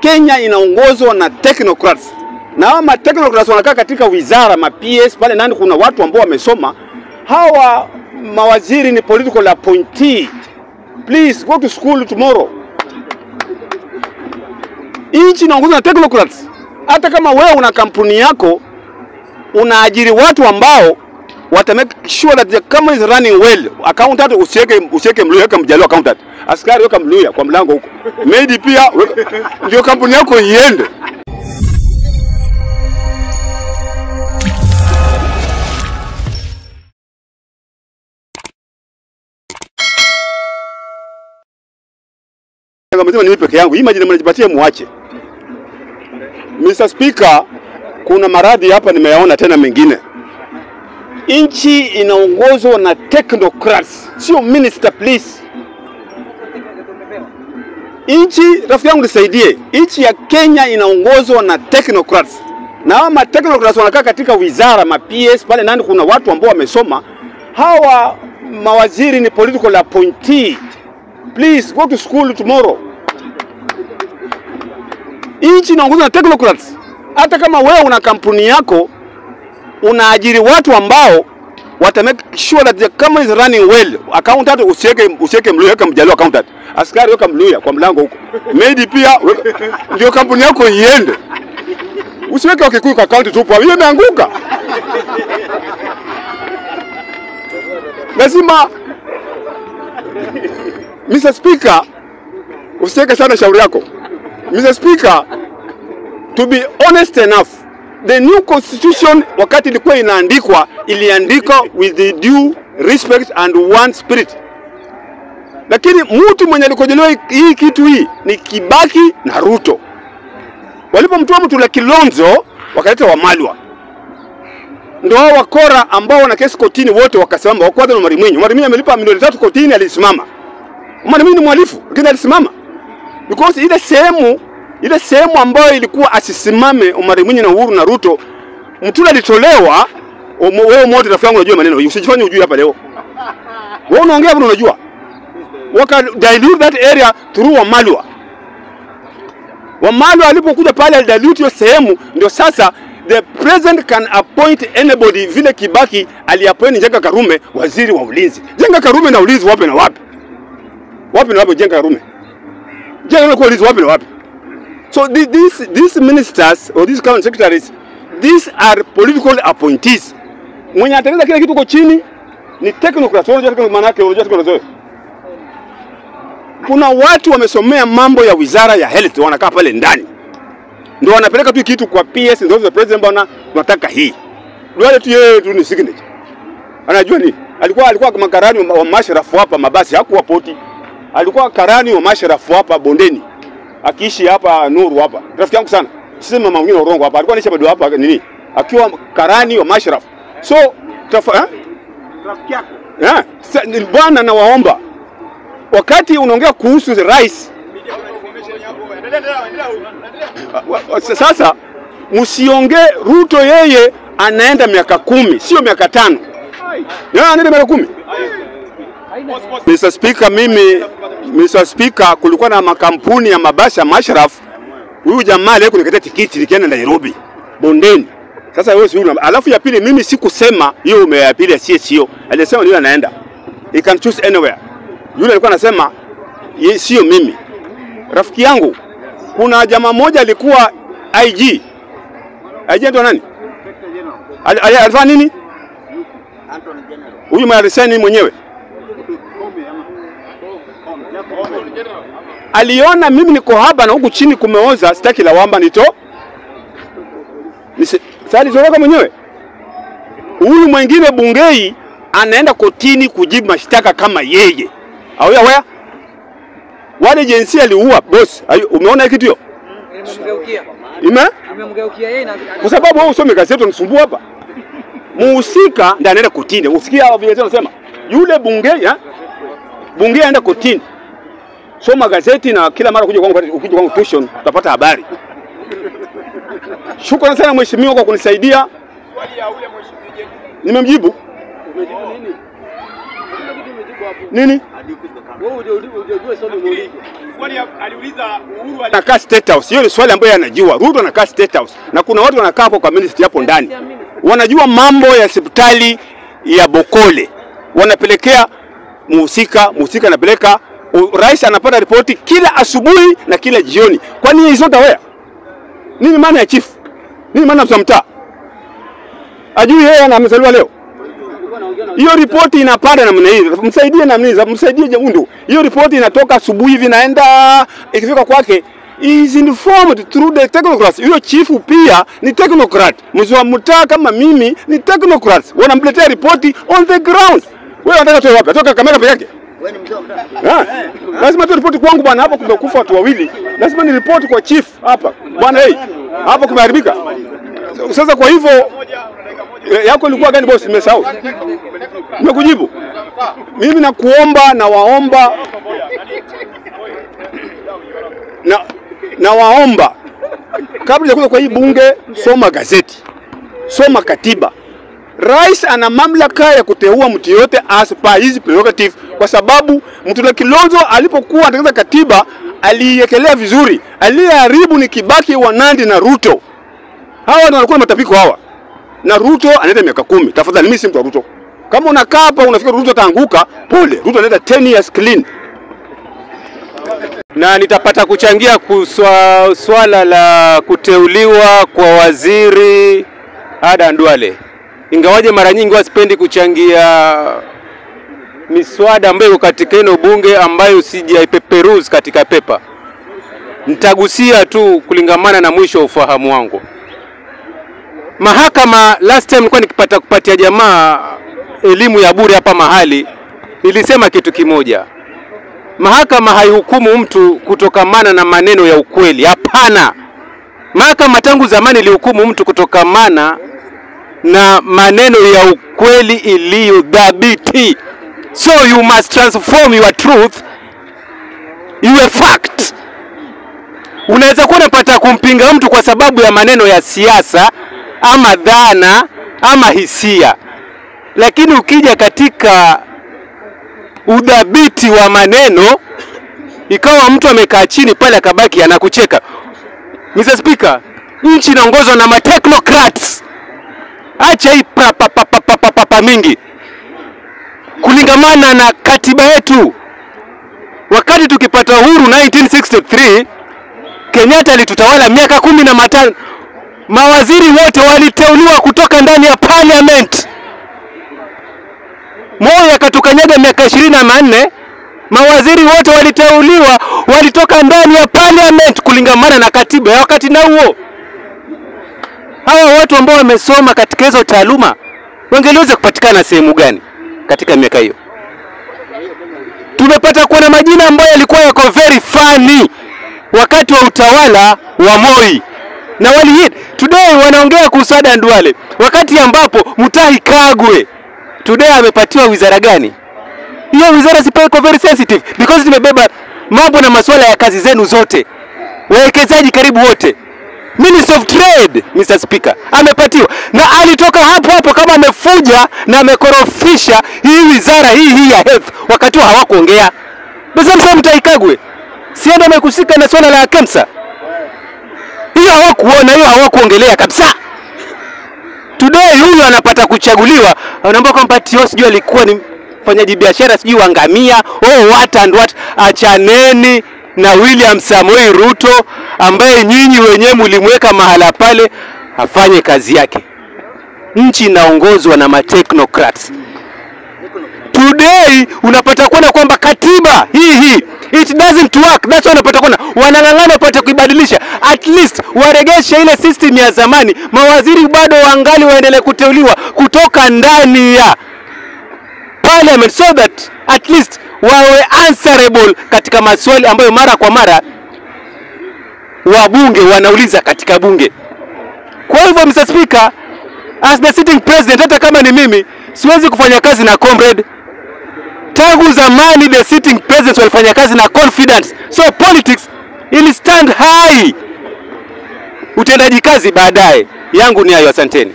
Kenya inaongozwa na technocrats. Na hawa technocrats wanakaa katika wizara, PS pale ndani kuna watu ambao wamesoma. Hawa mawaziri ni political appointee. Please go to school tomorrow. Nchi inaongozwa na technocrats. Hata kama wewe una kampuni yako, unaajiri watu ambao wata make sure that the company is running well. Accountant usiweke Mluya, weka Mjaluo accountant. Askari weka Mluya kwa mlango huko. Maybe pia ndio kampuni yako iende. Kama ni peke yangu, imagine mnajipatia muache. Mr. Speaker, kuna maradhi hapa nimeyaona tena mengine. Nchi inaongozwa na technocrats, sio minister please. Nchi, rafiki yangu nisaidie, nchi ya Kenya inaongozwa na technocrats. Na hawa technocrats wanakaa katika wizara, PS pale ndani kuna watu ambao wamesoma. Hawa mawaziri ni political appointee. Please go to school tomorrow. Nchi inaongozwa na technocrats. Hata kama wewe una kampuni yako, unaajiri watu ambao wata make sure that the company is running well. Accountant usiweke Mluya, weka Mjaluo accountant. Askari weka Mluya kwa mlango huko. Maybe pia ndio kampuni yako iende. Usiweke Wakikuyu kwa account tu, hiyo imeanguka. Lazima Mr. Speaker, usiweke sana shauri yako. Mr. Speaker, to be honest enough, the new constitution wakati ilikuwa inaandikwa, iliandikwa with the due respect and one spirit. Lakini mtu mwenye alikojelewa hii kitu hii ni Kibaki na Ruto. Walipomtoa mtu la Kilonzo wakaleta Wamalwa. Ndio hao wakora ambao wana kesi kotini wote wakasimama. Wakwanza na Mwalimu. Mwalimu amelipa milioni 3 kotini, alisimama. Mwalimu ni mhalifu lakini alisimama. Because ile sehemu ambayo ilikuwa asisimame Mwalimu na Uhuru na Ruto, Mutula alitolewa. Wewe mmoja rafiki yangu unajua maneno, usijifanye ujui hapa leo. Wewe unaongea hapo unajua. Waka dilute that area through Wamalwa. Wamalwa alipokuja pale alidilute hiyo sehemu, ndio sasa the president can appoint anybody vile Kibaki aliappoint Njenga Karume waziri wa ulinzi. Njenga Karume na ulinzi wapi na wapi? Wapi na wapi Njenga Karume? Njenga kwa ulinzi wapi na wapi? So these ministers or these cabinet secretaries, these are political appointees. Mwenye atengeneza kile kitu kwa chini ni technocrats. Unajua maana yake, unajua technocrats. Kuna watu wamesomea mambo ya wizara ya health wanakaa pale ndani. Ndio wanapeleka tu kitu kwa PS, ndio the president bwana tunataka hii. Ndio tu yeye tu ni signature. Anajua nini? Alikuwa makarani wa masharafu hapa mabasi, hakuwa poti. Alikuwa karani wa masharafu hapa bondeni. Akiishi hapa Nuru hapa. Rafiki yangu sana. Sisi mama mwingine Orongo hapa. Alikuwa anaishi bado hapa nini? Akiwa karani wa masharafu. So rafiki yako. Bwana nawaomba. Wakati unaongea kuhusu the rice, sasa msiongee Ruto yeye anaenda miaka 10, sio miaka 5. Yeye anaenda miaka 10. Mr. Speaker, Mr. Speaker, kulikuwa na makampuni ya mabasi ya Mashraf. Huyu jamaa leo kunikata tikiti likienda Nairobi bondeni. Sasa wewe sio, alafu ya pili mimi sikusema hiyo ya pili sio. Alisema ndio anaenda. He can choose anywhere. Yule alikuwa anasema sio mimi. Rafiki yangu, kuna jamaa mmoja alikuwa IG. IG ndio nani? Alifanya nini? Huyu mwarisani mwenyewe. Aliona mimi niko hapa na huku chini kumeoza, sitaki lawama nito. Sasa zoroka mwenyewe. Huyu mwingine Bungei anaenda kotini kujibu mashtaka kama yeye. Au ya wewe? Wale jinsia aliua boss. Umeona kitu hiyo? Umemgeukia yeye na kwa sababu wewe usome gazeti unisumbua hapa. Muhusika ndiye anaenda kotini. Usikia hao vile wanasema. Yule Bungei Bungei anaenda kotini. Soma gazeti na kila mara ukija kwangu tuition utapata habari. Shukrani sana mheshimiwa kwa kunisaidia. Swali ya ule mheshimiwa. Nimemjibu. Nini? Wewe unajua swali muulize. swali aliuliza Uhuru anakaa State House. Hiyo ni swali ambayo anajua. Ruto anakaa State House. Na kuna watu wanakaa hapo kwa ministry hapo ndani. Wanajua mambo ya hospitali ya Bokole. Wanapelekea muhusika anapeleka, rais anapata ripoti kila asubuhi na kila jioni. Kwani yeye zote wewe? Nini maana ya chief? Nini maana ya mtaa? Ajui yeye amezaliwa leo. Hiyo ripoti inapanda namna hii. Msaidie na mniza, msaidie Jaundu. Hiyo ripoti inatoka asubuhi hivi naenda ikifika kwake is informed through the technocrats. Hiyo chief pia ni technocrat. Mzee wa mtaa kama mimi ni technocrats. Wanamletea ripoti on the ground. Wewe unataka toe wapi? Toka kamera peke yake. Wewe ni mzee wa mtaa. Lazima tu ripoti kwangu bwana, hapo kumekufa watu wawili. Lazima ni ripoti kwa chief hapa. Bwana hapo kumeharibika. Sasa kwa hivyo yako ilikuwa gani boss? Nimesahau. Nimekujibu. Mimi nakuomba na waomba na waomba kabla ya kuja kwa hii bunge, soma gazeti. Soma katiba. Rais ana mamlaka ya kuteua mtu yote as per his prerogative, kwa sababu Mutula Kilonzo alipokuwa anatengeneza katiba aliyekelea vizuri. Aliyeharibu ni Kibaki, Wanandi na Ruto. Hawa ndio walikuwa matapiko hawa. Na Ruto anaenda miaka 10. Tafadhali mimi si mtu wa Ruto. Kama unakaa hapa unafikiri Ruto ataanguka, pole. Ruto anaenda 10 years clean. Na nitapata kuchangia swala la kuteuliwa kwa waziri Adan Duale. Ingawaje mara nyingi wasipendi kuchangia miswada ambayo katika ino bunge ambayo sijaipeperuzi katika pepa. Nitagusia tu kulingamana na mwisho wa ufahamu wangu. Mahakama last time nilikuwa nikipata kupatia jamaa elimu ya bure hapa mahali, nilisema kitu kimoja. Mahakama haihukumu mtu kutokamana na maneno ya ukweli. Hapana. Mahakama tangu zamani ilihukumu mtu kutokamana na maneno ya ukweli iliyodhabiti. So you must transform your truth iwe fact. Unaweza kuwa unapata kumpinga mtu kwa sababu ya maneno ya siasa ama dhana ama hisia, lakini ukija katika udhabiti wa maneno, ikawa mtu amekaa chini pale akabaki anakucheka. Mr. Speaker, nchi inaongozwa na technocrats. Acha hii papa mingi. Kulingamana na katiba yetu, wakati tukipata uhuru 1963, Kenyatta alitutawala miaka 15. Mawaziri wote waliteuliwa kutoka ndani ya parliament. Moi akatukanyaga miaka 24. Mawaziri wote waliteuliwa walitoka ndani ya parliament kulingamana na katiba ya wakati na huo. Hawa watu ambao wamesoma katika hizo taaluma wangeliweza kupatikana sehemu gani katika miaka hiyo? Tumepata kuona majina ambayo yalikuwa yako very funny wakati wa utawala wa Moi. Na wali today wanaongea kuhusu Adan Duale, wakati ambapo Mutahi Kagwe today amepatiwa wizara gani? Hiyo wizara sipo very sensitive because limebeba mambo na masuala ya kazi zenu zote. Wawekezaji karibu wote. Minister of Trade, Mr. Speaker, amepatiwa. Na alitoka hapo kama amefuja na amekorofisha hii wizara hii ya health wakati hawakuongea. Basi Mutahi Kagwe sienda amekusika na swala la KEMSA. Hiyo hawakuona, hiyo hawakuongelea kabisa. Today huyu anapata kuchaguliwa, anaomba kwamba tio sijui alikuwa ni mfanyaji biashara sijui wangamia, what and what. Achaneni na William Samoei Ruto ambaye nyinyi wenyewe mlimweka mahala pale afanye kazi yake. Nchi inaongozwa na technocrats. Today unapata kuona kwamba katiba hii it doesn't work. That's why unapata kuona wanang'ang'ana pata kuibadilisha. At least waregeshe ile system ya zamani. Mawaziri bado wangali waendelee kuteuliwa kutoka ndani ya parliament so that at least wawe answerable katika maswali ambayo mara kwa mara wabunge wanauliza katika bunge. Kwa hivyo Mr. Speaker, as the sitting president, hata kama ni mimi siwezi kufanya kazi na comrade. Tangu zamani the sitting president walifanya kazi na confidence. So politics ili stand high. Utendaji kazi baadaye. Yangu ni hayo, asanteni.